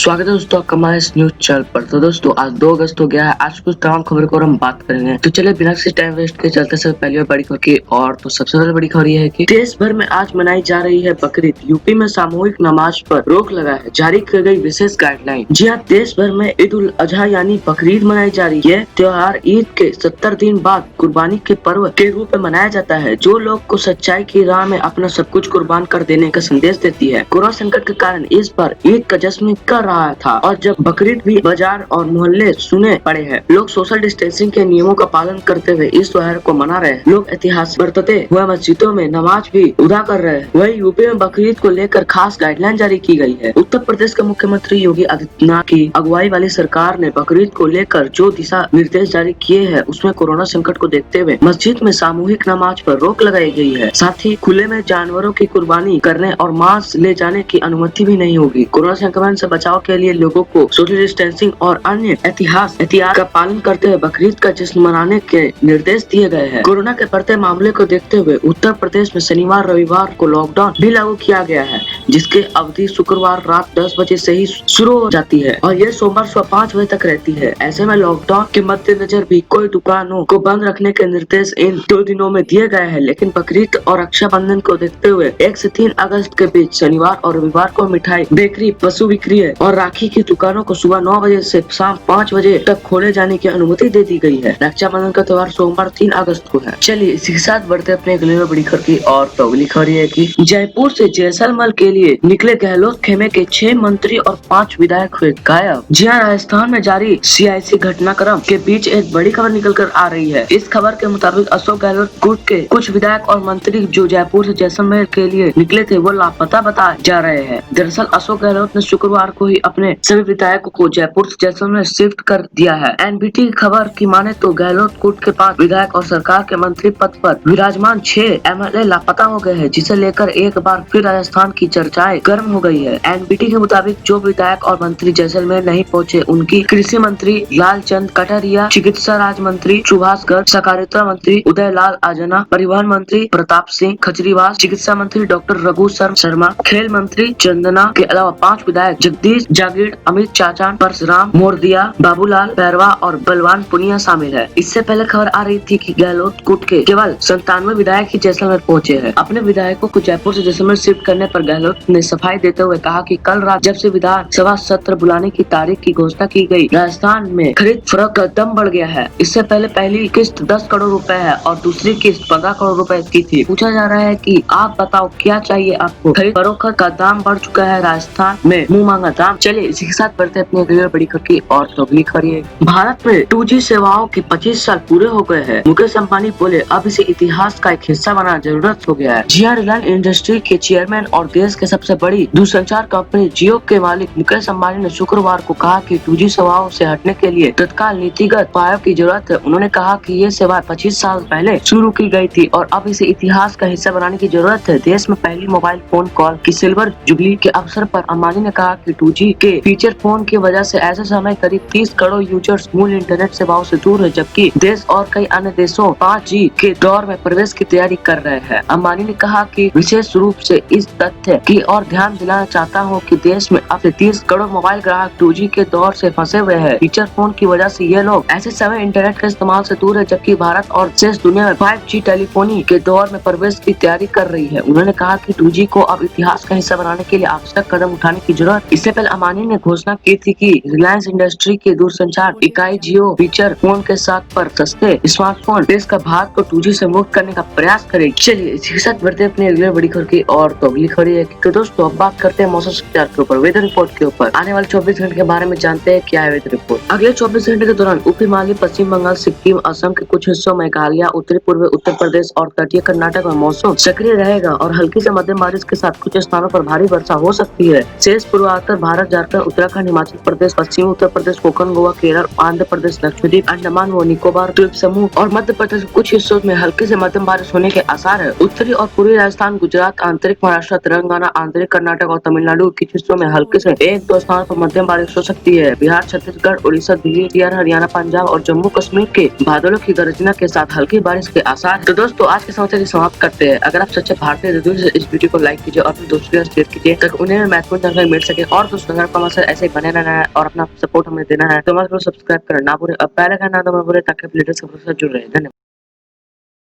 स्वागत है दोस्तों आपका हमारे इस न्यूज चैनल पर। तो दोस्तों आज 2 अगस्त हो गया है। आज कुछ तमाम खबरों को हम बात करेंगे। तो चलिए बिना किसी टाइम वेस्ट के चलते से पहली बड़ी खबर की और तो सबसे पहले बड़ी खबर यह है कि देश भर में आज मनाई जा रही है बकरीद। यूपी में सामूहिक नमाज पर रोक लगा है, जारी की गई विशेष गाइडलाइन। जी हाँ, देश भर में ईद उल अजहा यानी बकरीद मनाई जा रही है। त्योहार ईद के 70 दिन बाद कुर्बानी के पर्व के रूप में मनाया जाता है, जो लोग को सच्चाई की राह में अपना सब कुछ कुर्बान कर देने का संदेश देती है। कोरोना संकट के कारण इस बार ईद का जश्न कर रहा था और जब बकरीद भी बाजार और मोहल्ले सुने पड़े हैं। लोग सोशल डिस्टेंसिंग के नियमों का पालन करते हुए इस त्योहार को मना रहे हैं। लोग ऐतिहासिक बरतते हुए मस्जिदों में नमाज भी अदा कर रहे हैं। वहीं यूपी में बकरीद को लेकर खास गाइडलाइन जारी की गई है। उत्तर प्रदेश के मुख्यमंत्री योगी आदित्यनाथ की अगुवाई वाली सरकार ने बकरीद को लेकर जो दिशा निर्देश जारी किए हैं, उसमें कोरोना संकट को देखते हुए मस्जिद में सामूहिक नमाज पर रोक लगाई गई है। साथ ही खुले में जानवरों की कुर्बानी करने और मांस ले जाने की अनुमति भी नहीं होगी। कोरोना संक्रमण से बचाव के लिए लोगों को सोशल डिस्टेंसिंग और अन्य एहतियात का पालन करते हुए बकरीद का जश्न मनाने के निर्देश दिए गए हैं। कोरोना के बढ़ते मामले को देखते हुए उत्तर प्रदेश में शनिवार रविवार को लॉकडाउन भी लागू किया गया है, जिसके अवधि शुक्रवार रात 10 बजे से ही शुरू हो जाती है और यह सोमवार सुबह 5 बजे तक रहती है। ऐसे में लॉकडाउन के मद्देनजर भी कोई दुकानों को बंद रखने के निर्देश इन 2 दिनों में दिए गए हैं। लेकिन बकरीद और रक्षाबंधन को देखते हुए 1 से 3 अगस्त के बीच शनिवार और रविवार को मिठाई, बेकरी, पशु विक्री और राखी की दुकानों को सुबह 9 बजे से शाम 5 बजे तक खोले जाने की अनुमति दे दी गई है। रक्षाबंधन का त्योहार सोमवार 3 अगस्त को है। चलिए इसी के साथ बढ़ते अपने अगले बड़ी खबर की और तो अगली खबर है कि जयपुर से जैसलमेर के लिए निकले गहलोत खेमे के 6 मंत्री और 5 विधायक हुए गायब। जी हाँ, राजस्थान में जारी सियासी घटनाक्रम के बीच एक बड़ी खबर निकल कर आ रही है। इस खबर के मुताबिक अशोक गहलोत गुट के कुछ विधायक और मंत्री जो जयपुर से जैसलमेर के लिए निकले थे, वो लापता बताए जा रहे हैं। दरअसल अशोक गहलोत ने शुक्रवार को ही अपने सभी विधायकों को जयपुर से जैसलमेर शिफ्ट कर दिया है। एनबीटी की खबर की माने तो गहलोत गुट के 5 विधायक और सरकार के मंत्री पद पर विराजमान 6 एमएलए लापता हो गए हैं, जिसे लेकर एक बार फिर राजस्थान की चर्चाएं गर्म हो गई है। एनबीटी के मुताबिक जो विधायक और मंत्री जैसलमेर नहीं पहुंचे, उनकी कृषि मंत्री लालचंद कटारिया, चिकित्सा राज्य मंत्री सुभाष गर्ग, सहकारिता मंत्री उदय लाल आजना, परिवहन मंत्री प्रताप सिंह खजरीवास, चिकित्सा मंत्री डॉक्टर रघु शर्मा, खेल मंत्री चंदना के अलावा 5 विधायक जगदीश जागीर, अमित चाचान, परशुराम मोरदिया, बाबूलाल पैरवा और बलवान पुनिया शामिल है। इससे पहले खबर आ रही थी कि गहलोत गुट के केवल 97 विधायक ही जैसलमेर पहुंचे हैं। अपने विधायकों को जयपुर से जैसलमेर शिफ्ट करने पर गहलोत ने सफाई देते हुए कहा कि कल रात जब से विधानसभा सत्र बुलाने की तारीख की घोषणा की गई, राजस्थान में खरीद फरोख्त का दम बढ़ गया है। इससे पहले पहली किस्त 10 करोड़ रुपए है और दूसरी किस्त 15 करोड़ रुपए की थी। पूछा जा रहा है कि आप बताओ क्या चाहिए आपको? खरीद फरोख्त का दाम बढ़ चुका है राजस्थान में, मुंह मांगा दाम। चलिए इसी के साथ बढ़ते अपनी अगली बड़ी खबर की और तो अगली खबर है भारत में 2G सेवाओं के 25 साल पूरे हो गए हैं। मुकेश अंबानी बोले अब इसे इतिहास का एक हिस्सा बनाना जरूरत हो गया है। जी हाँ, रिलायंस इंडस्ट्री के चेयरमैन और देश के सबसे बड़ी दूरसंचार कंपनी जियो के मालिक मुकेश अंबानी ने शुक्रवार को कहा कि 2G सेवाओं से हटने के लिए तत्काल नीतिगत उपायों की जरूरत है। उन्होंने कहा कि ये सेवा 25 साल पहले शुरू की गई थी और अब इसे इतिहास का हिस्सा बनाने की जरूरत है। देश में पहली मोबाइल फोन कॉल की सिल्वर जुबली के अवसर पर अंबानी ने कहा कि 2G के फीचर फोन की वजह से ऐसे समय करीब 30 करोड़ यूजर्स मूल इंटरनेट सेवाओं से दूर है, जबकि देश और कई अन्य देशों 5G के दौर में प्रवेश की तैयारी कर रहे हैं। अंबानी ने कहा कि विशेष रूप से इस तथ्य की और ध्यान दिलाना चाहता हूं कि देश में अब से 30 करोड़ मोबाइल ग्राहक 2G के दौर से फंसे हुए हैं। फीचर फोन की वजह से ये लोग ऐसे समय इंटरनेट के इस्तेमाल से दूर है, जबकि भारत और शेष दुनिया में 5G टेलीफोनी के दौर में प्रवेश की तैयारी कर रही है। उन्होंने कहा कि 2G को अब इतिहास का हिस्सा बनाने के लिए आवश्यक कदम उठाने की जरूरत। इससे पहले अंबानी ने घोषणा की थी कि रिलायंस इंडस्ट्री की दूरसंचार इकाई जियो फीचर फोन के साथ पर सस्ते स्मार्टफोन देश का भारत को 2G से मुक्त करने का प्रयास करेगी। चलिए इसी के साथ बढ़ते अपनी अगली बड़ी खबर की और तो अगली खबर है कि दोस्तों अब बात करते हैं मौसम समाचार के ऊपर, वेदर रिपोर्ट के ऊपर। आने वाले 24 घंटे के बारे में जानते हैं क्या है वेदर रिपोर्ट। अगले 24 घंटे के दौरान ऊपरी हिमालय, पश्चिम बंगाल, सिक्किम, असम के कुछ हिस्सों, मेघालय, उत्तरी पूर्वी उत्तर प्रदेश और तटीय कर्नाटक में मौसम सक्रिय रहेगा और हल्की से मध्यम बारिश के साथ कुछ स्थानों पर भारी वर्षा हो सकती है। शेष पूर्वोत्तर भारत, झारखंड, उत्तराखंड, हिमाचल प्रदेश, पश्चिमी उत्तर प्रदेश, कोकण, गोवा, केरल, आंध्र प्रदेश, लक्षद्वीप, अंडमान व निकोबार द्वीप समूह और मध्य प्रदेश के कुछ हिस्सों में हल्की से मध्यम बारिश होने के आसार है। उत्तरी और पूर्वी राजस्थान, गुजरात, आंतरिक महाराष्ट्र, तेलंगाना, आंतरिक कर्नाटक और तमिलनाडु के हिस्सों में हल्के से 1-2 स्थानों पर मध्यम बारिश हो सकती है। बिहार, छत्तीसगढ़, उड़ीसा, दिल्ली, बिहार, हरियाणा, पंजाब और जम्मू कश्मीर के बादलों की गर्जना के साथ हल्की बारिश के आसार। तो दोस्तों आज के समाचार समाप्त करते हैं। अगर आप सच्चे भारतीय इस वीडियो को लाइक कीजिए और अपने दोस्तों के साथ शेयर कीजिए ताकि उन्हें महत्वपूर्ण जानकारी मिल सके और दोस्तों अगर आपको हमारे साथ ऐसे ही बने रहना है और अपना सपोर्ट हमें देना है तो हमारे को सब्सक्राइब करना ना भूलें और बेल आइकन ना दबाना भूलें ताकि आप लेटेस्ट खबरों से जुड़ रहे। धन्यवाद।